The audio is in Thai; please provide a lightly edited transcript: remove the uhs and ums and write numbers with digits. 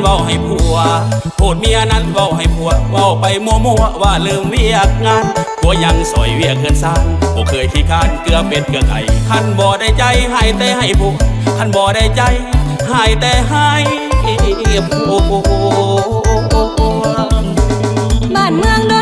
เว้าให้ผัวโทษเมียนั้นเว้าให้ผัวเว้าไปมั่วว่าลืมเวียกงานผัวยังสอยเวียกเงินสร้างบ่เคยขี้คร้านเกลือเป็ดเกลือไก่คันบ่ได้ใจให้แต่ให้ผัวคันบ่ได้ใจให้แต่ให้ผัวบ้านเมืองโด